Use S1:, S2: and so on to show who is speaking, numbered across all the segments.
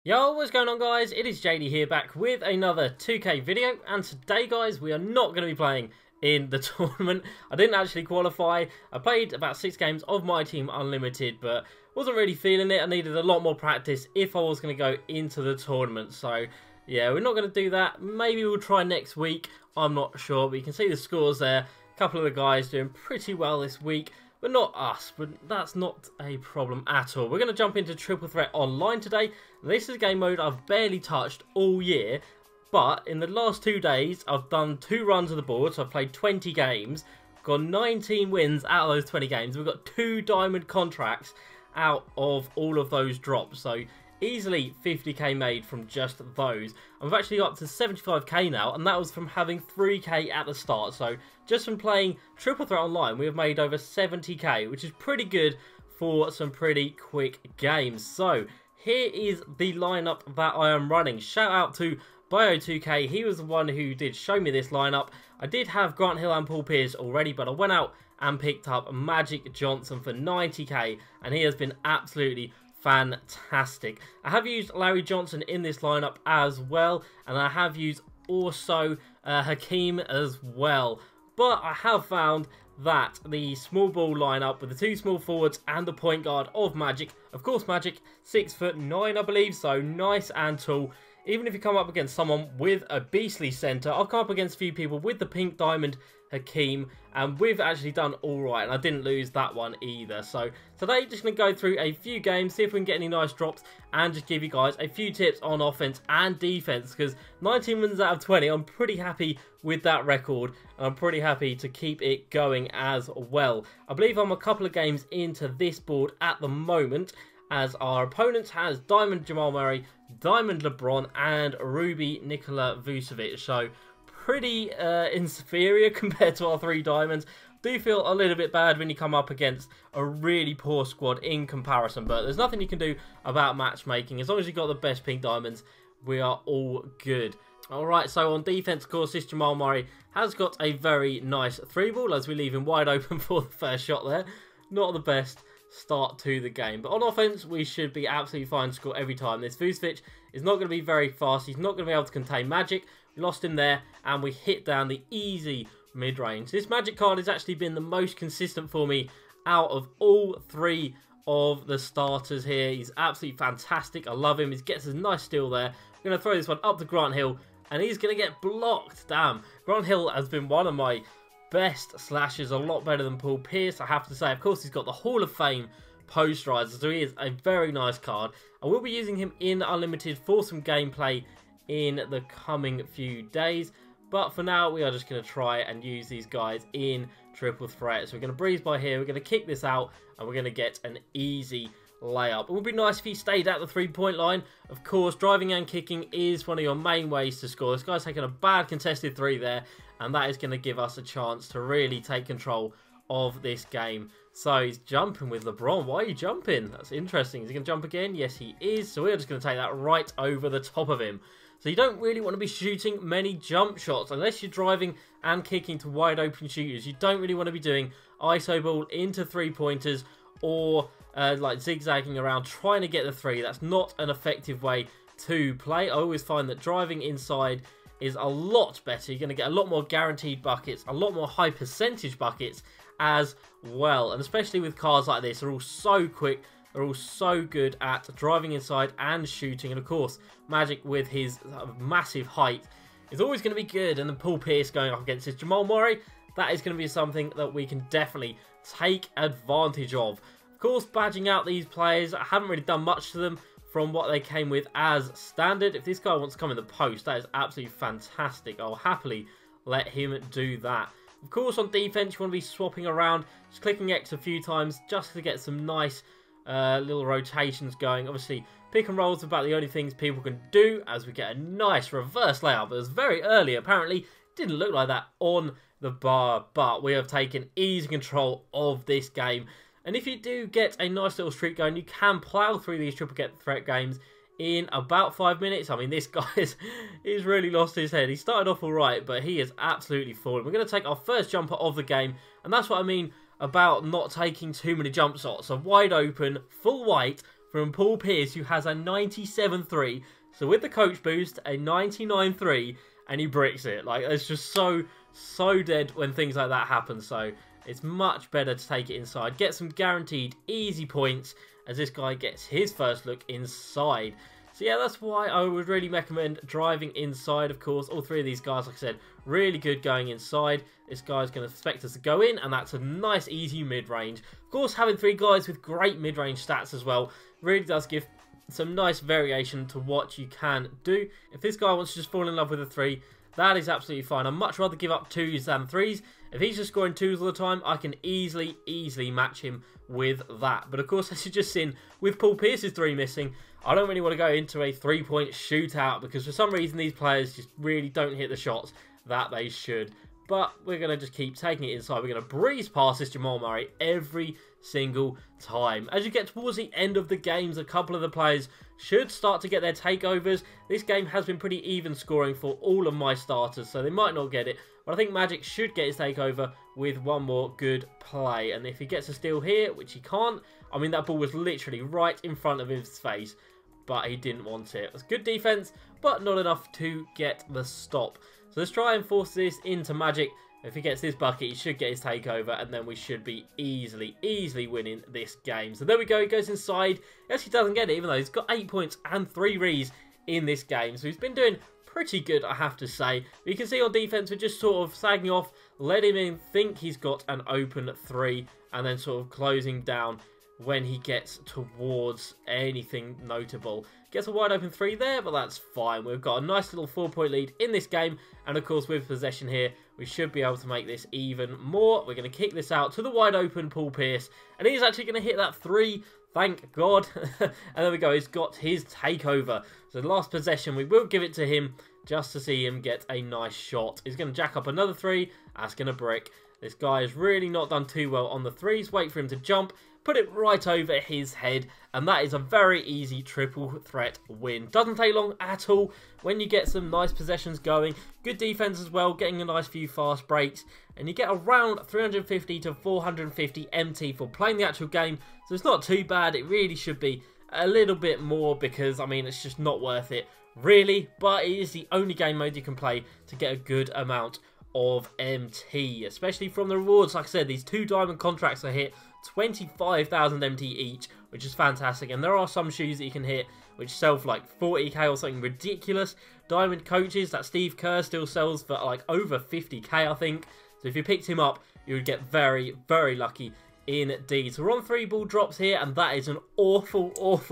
S1: Yo, what's going on guys? It is JD here back with another 2K video, and today guys we are not going to be playing in the tournament. I didn't actually qualify. I played about 6 games of Myteam Unlimited, but wasn't really feeling it. I needed a lot more practice if I was going to go into the tournament. So yeah, we're not going to do that. Maybe we'll try next week. I'm not sure, but you can see the scores there. A couple of the guys doing pretty well this week, but not us. But that's not a problem at all. We're going to jump into Triple Threat Online today. This is a game mode I've barely touched all year, but in the last 2 days I've done 2 runs of the board, so I've played 20 games, got 19 wins out of those 20 games. We've got 2 diamond contracts out of all of those drops, so easily 50k made from just those. I've actually got up to 75k now, and that was from having 3k at the start. So just from playing Triple Threat Online, we have made over 70k, which is pretty good for some pretty quick games. So here is the lineup that I am running. Shout out to Bio2K, he was the one who did show me this lineup. I did have Grant Hill and Paul Pierce already, but I went out and picked up Magic Johnson for 90k, and he has been absolutely fantastic. I have used Larry Johnson in this lineup as well, and I have used also Hakeem as well. But I have found that the small ball lineup with the 2 small forwards and the point guard of Magic, of course Magic, 6'9" I believe, so nice and tall. Even if you come up against someone with a beastly centre, I've come up against a few people with the pink diamond Hakeem, and we've actually done alright, and I didn't lose that one either. So today, just going to go through a few games, see if we can get any nice drops, and just give you guys a few tips on offense and defense, because 19 wins out of 20, I'm pretty happy with that record, and I'm pretty happy to keep it going as well. I believe I'm a couple of games into this board at the moment, as our opponents has Diamond Jamal Murray, Diamond LeBron, and Ruby Nikola Vucevic. So pretty inferior compared to our 3 diamonds. Do feel a little bit bad when you come up against a really poor squad in comparison, but there's nothing you can do about matchmaking. As long as you've got the best pink diamonds, we are all good. Alright, so on defense, of course, this Jamal Murray has got a very nice 3-ball as we leave him wide open for the first shot there. Not the best start to the game, but on offense we should be absolutely fine to score every time. This Vucevic is not going to be very fast. He's not going to be able to contain Magic. We lost him there, and we hit down the easy mid-range. This Magic card has actually been the most consistent for me out of all 3 of the starters here. He's absolutely fantastic. I love him. He gets a nice steal there. I'm going to throw this one up to Grant Hill, and he's going to get blocked. Damn, Grant Hill has been one of my best slashers, a lot better than Paul Pierce, I have to say. Of course, he's got the Hall of Fame posterizer, so he is a very nice card. I will be using him in Unlimited for some gameplay in the coming few days, but for now we are just going to try and use these guys in Triple Threat. So we're going to breeze by here, we're going to kick this out, and we're going to get an easy layup. It would be nice if he stayed at the 3-point line. Of course, driving and kicking is one of your main ways to score. This guy's taking a bad contested 3 there, and that is going to give us a chance to really take control of this game. So he's jumping with LeBron. Why are you jumping? That's interesting. Is he going to jump again? Yes, he is. So we're just going to take that right over the top of him. So you don't really want to be shooting many jump shots unless you're driving and kicking to wide open shooters. You don't really want to be doing ISO ball into 3-pointers or like zigzagging around trying to get the 3. That's not an effective way to play. I always find that driving inside is a lot better. You're going to get a lot more guaranteed buckets, a lot more high percentage buckets as well. And especially with cars like this, they're all so quick. They're all so good at driving inside and shooting. And of course, Magic with his massive height is always going to be good. And then Paul Pierce going up against his Jamal Murray, that is going to be something that we can definitely take advantage of. Of course, badging out these players, I haven't really done much to them from what they came with as standard. If this guy wants to come in the post, that is absolutely fantastic. I'll happily let him do that. Of course, on defense, you want to be swapping around, just clicking X a few times just to get some nice little rotations going. Obviously, pick and rolls are about the only things people can do, as we get a nice reverse layup. It was very early, apparently. Didn't look like that on the bar, but we have taken easy control of this game. And if you do get a nice little streak going, you can plow through these triple threat games in about 5 minutes. I mean, this guy he's really lost his head. He started off alright, but he is absolutely fallen. We're going to take our first jumper of the game, and that's what I mean about not taking too many jump shots. A wide open, full white, from Paul Pierce, who has a 97-3. So with the coach boost, a 99-3, and he bricks it. Like, it's just so dead when things like that happen. So it's much better to take it inside. Get some guaranteed easy points as this guy gets his first look inside. So yeah, that's why I would really recommend driving inside, of course. All three of these guys, like I said, really good going inside. This guy's going to expect us to go in, and that's a nice, easy mid-range. Of course, having three guys with great mid-range stats as well really does give some nice variation to what you can do. If this guy wants to just fall in love with a 3, that is absolutely fine. I'd much rather give up 2s than 3s. If he's just scoring 2s all the time, I can easily match him with that. But of course, as you just seen, with Paul Pierce's 3 missing, I don't really want to go into a 3-point shootout because for some reason these players just really don't hit the shots that they should. But we're going to just keep taking it inside. We're going to breeze past this Jamal Murray every single time. As you get towards the end of the games, a couple of the players should start to get their takeovers. This game has been pretty even scoring for all of my starters, so they might not get it. But I think Magic should get his takeover with one more good play. And if he gets a steal here, which he can't, I mean, that ball was literally right in front of his face, but he didn't want it. It was good defense, but not enough to get the stop. So let's try and force this into Magic. If he gets this bucket, he should get his takeover, and then we should be easily winning this game. So there we go. He goes inside. He actually doesn't get it, even though he's got 8 points and 3 rees in this game. So he's been doing pretty good, I have to say. But you can see on defense, we're just sort of sagging off, let him in, think he's got an open 3, and then sort of closing down when he gets towards anything notable. Gets a wide open 3 there, but that's fine. We've got a nice little 4-point lead in this game, and of course with possession here, we should be able to make this even more. We're going to kick this out to the wide open Paul Pierce, and he's actually going to hit that 3, thank God. And there we go, he's got his takeover. So the last possession, we will give it to him just to see him get a nice shot. He's going to jack up another 3, that's going to brick. This guy has really not done too well on the 3s. Wait for him to jump, put it right over his head, and that is a very easy triple threat win. Doesn't take long at all when you get some nice possessions going. Good defense as well, getting a nice few fast breaks, and you get around 350 to 450 MT for playing the actual game, so it's not too bad. It really should be a little bit more because, I mean, it's just not worth it, really, but it is the only game mode you can play to get a good amount of MT, especially from the rewards. Like I said, these 2 diamond contracts are hit 25,000 MT each, which is fantastic, and there are some shoes that you can hit which sell for like 40k or something ridiculous. Diamond coaches that Steve Kerr still sells for like over 50k, I think. So if you picked him up, you would get very lucky indeed. So we're on 3 ball drops here, and that is an awful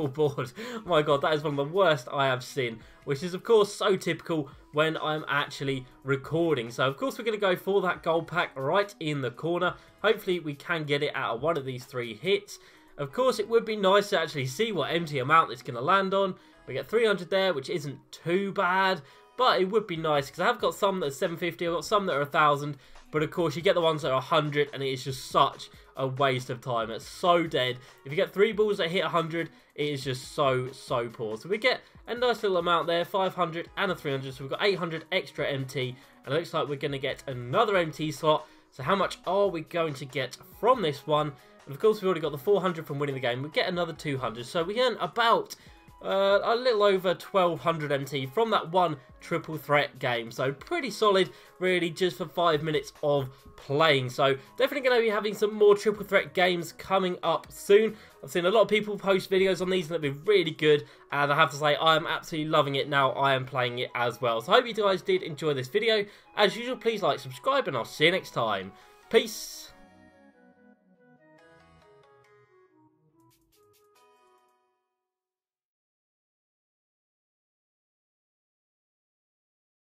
S1: board. Oh my god, that is one of the worst I have seen, which is of course so typical when I'm actually recording. So of course we're going to go for that gold pack right in the corner. Hopefully we can get it out of one of these 3 hits. Of course it would be nice to actually see what empty amount it's going to land on. We get 300 there, which isn't too bad, but it would be nice because I have got some that are 750, I've got some that are 1,000, but of course you get the ones that are 100, and it is just such a waste of time. It's so dead. If you get 3 balls that hit 100, it is just so poor. So we get a nice little amount there, 500 and a 300, so we've got 800 extra MT, and it looks like we're going to get another MT slot. So how much are we going to get from this one? And of course we've already got the 400 from winning the game. We get another 200, so we earn about a little over 1200 MT from that one triple threat game. So pretty solid, really, just for 5 minutes of playing. So definitely going to be having some more triple threat games coming up soon. I've seen a lot of people post videos on these and they've been really good, and I have to say I am absolutely loving it now. I am playing it as well. So I hope you guys did enjoy this video. As usual, please like, subscribe, and I'll see you next time. Peace.